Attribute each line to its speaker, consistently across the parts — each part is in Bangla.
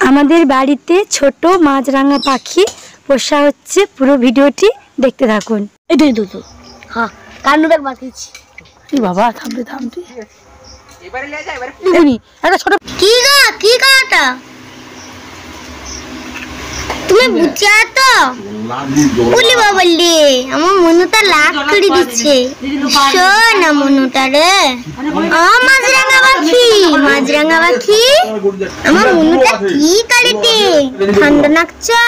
Speaker 1: আমাদের বাড়িতে ছোট মাছরাঙা পাখি পোষা হচ্ছে, পুরো ভিডিওটি দেখতে থাকুন।
Speaker 2: এটাই তো হ্যাঁ কান্নু ব্যাগ বাকিছি
Speaker 1: বাবা থামবে থামতে
Speaker 2: এবারে লে যা এবারে একটা ছোট কি কাটা তুমি বুঝা তো বলি বাবলি আমার মনুটা লাগ করে দিচ্ছে শোনা মনুটা রে মাছরাঙা পাখি আমার মনুটা কি কালিতে ঠান্ডা লাগছে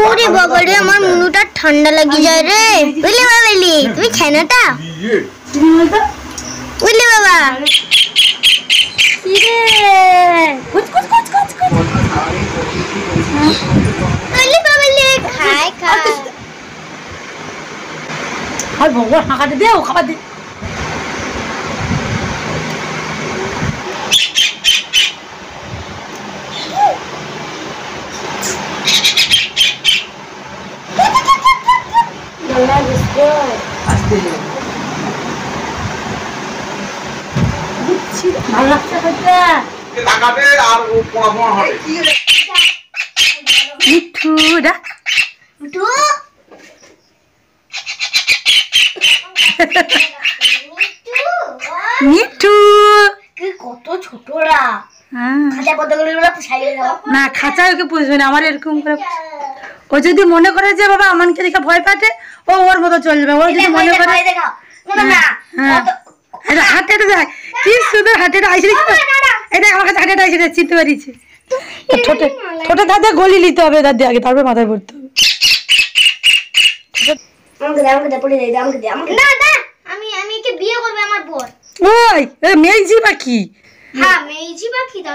Speaker 2: ওরে বাবা রে আমার মনুটা ঠান্ডা লাগি যায় রে বলি বাবলি তুমি খেনাটা বলি বাবা কি রে কুচ বলি বাবলি খাই আর ভগবান হাঁকাতে দে ও খাবার দে
Speaker 1: মিঠু
Speaker 2: কত ছোটরা খাঁচা কতগুলো না
Speaker 1: খাঁচা ওকে পুষবে না, আমার এরকম করে ও যদি মনে করে যে বাবা আমাকে দেখে ভয় পাঠে ও ওর মতো চলবে। ও যদি মনে করে হাঁটেটা দেখ কি সুন্দর হাঁটেটা আইসে, এটা আমার কাছে হাঁটেটা আইসে চিনতে পারিছে। ছোট দাদা গলি নিতে হবে দাদি আগে, তারপর মাথায় পড়তে হবে। মেয়েজি পাখি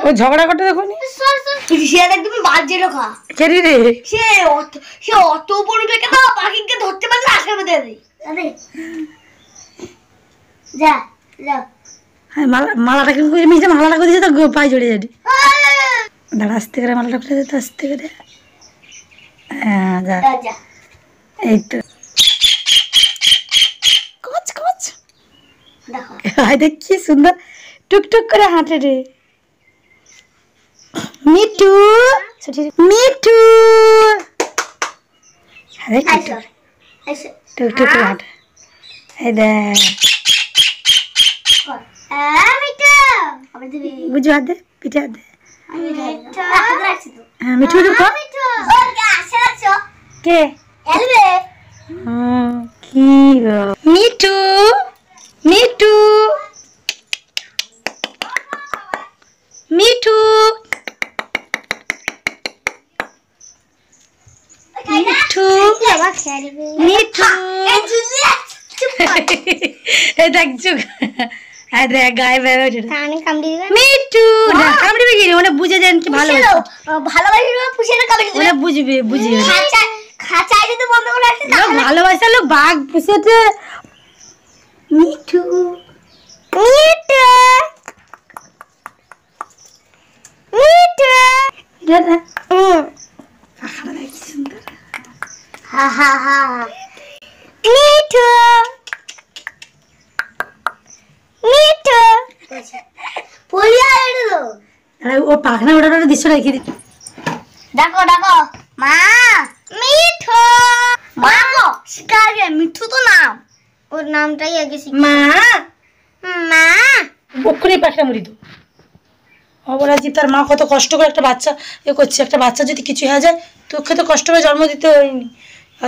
Speaker 1: ও ঝগড়া করতে দেখো নি
Speaker 2: একদম বাজে লোকা
Speaker 1: রে
Speaker 2: সে অত বড় দেখে না পাখিকে ধরতে পারলে আসামে দেবে যা যা
Speaker 1: মালাটা মালাটা করে দিয়েছে তো পায়ে জড়িয়ে যাবে। দাঁড়া আস্তে করে মালাটা খুলে দিতে আস্তে করে। হ্যাঁ যা এই তো দেখ কি সুন্দর টুকটুক করে হাঁটে রে মিঠু মিঠু টুকটুক করে হাঁটে। এই দেখ বুঝু হাত দে পিঠে হাত দে। হ্যাঁ মিঠু কে কি মিঠু মিঠু মিঠু মিঠু মিঠু দেখ চুপ গায়ে বেরো মিঠু কামড়িবে কি ওটা বুঝে যান কি ভালোবাসে বুঝবে বুঝবে ভালোবাসা লোক বাঘ পুষেছে। মিঠু মিঠু মিঠু সুন্দর মিঠু মিঠু ও পাখনা ওটা দৃশ্য রেখে দিত।
Speaker 2: দেখো দেখো মা মিঠু মা গো শিকারে মিঠু তো নাম ওর নামটাই আগে শিখি
Speaker 1: মা
Speaker 2: মা
Speaker 1: ওখানে পাখনা মরি তো অবরাজি তার মা কত কষ্ট করে একটা বাচ্চা এ করছে। একটা বাচ্চা যদি কিছু হয়ে যায় তোকে তো কষ্ট করে জন্ম দিতে হয়নি,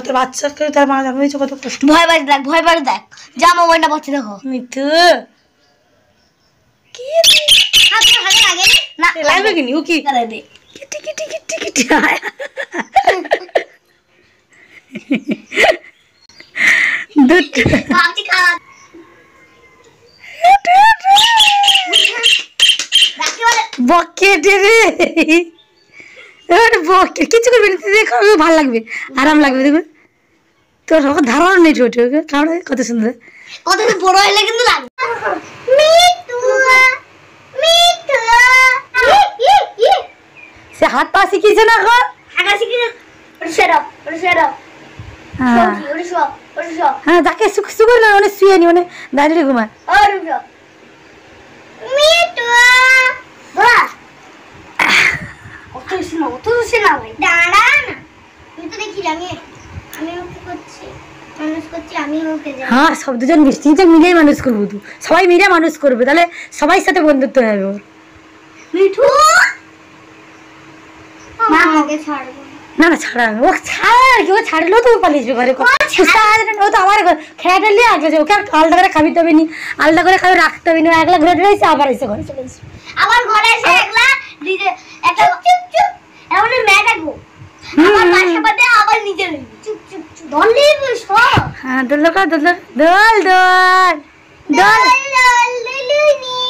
Speaker 1: তোর বাচ্চাকে তার মা জন্ম দিয়েছে কত কষ্ট।
Speaker 2: ভয় পাড়ে দেখ যা মোবাইলটা পাচ্ছে দেখো
Speaker 1: মিঠু কি
Speaker 2: হাতে লাগে না
Speaker 1: লাগবে কি ও কি
Speaker 2: দে
Speaker 1: কিটি কিটি কিটি কিটি দুধ
Speaker 2: কাঁচি খাওয়া
Speaker 1: বকেট রে বকেট কিছু করবি দেখো ভালো লাগবে আরাম লাগবে দেখবে তোর ধারণা নেই ছোট খাওয়া কত সুন্দর
Speaker 2: কত বড় হলে কিন্তু লাগবে মিঠু মিঠু
Speaker 1: সে হাত পা শিখিয়েছে না এখন
Speaker 2: হাঁটা শিখিয়েছে সেটা
Speaker 1: হ্যাঁ যাকে শুয়ে নি মানে দাঁড়িয়ে ঘুমায়
Speaker 2: মিঠু করছে না ভাই, দাঁড়া না। আমি তো দেখি আমি ওকে করছি, মানুষ করছি, আমি ওকে যাই।
Speaker 1: হ্যাঁ, সব দুজন মিষ্টিতে মিলেই মানুষ করবো, তো সবাই মিলে মানুষ করবে, তাহলে সবাই সাথে বন্ধুত্ব হবে ওর।
Speaker 2: মিঠু মা ওকে ছাড়বো
Speaker 1: না না, ছাড়া ও ছাড়া আর কি, ও ছাড়লেও তো পালিয়ে যাবে ঘরে। ও তো আমার খেলা টেলে আগে ওকে আর আলাদা করে খাবি তবে নি, আলাদা করে খাবি রাখতে হবে না, একলা ঘরে রয়েছে আবার এসে ঘরে চলে এসে
Speaker 2: আবার ঘরে এসে একলা নিজে একটা চুপ চুপ এমন মেটাবো, আমার পাশে পাশে আবার নিজে চুপ চুপ চুপ দলে বসো।
Speaker 1: হ্যাঁ, দোল দোল দোল দোল দোল
Speaker 2: দল দল দলুনি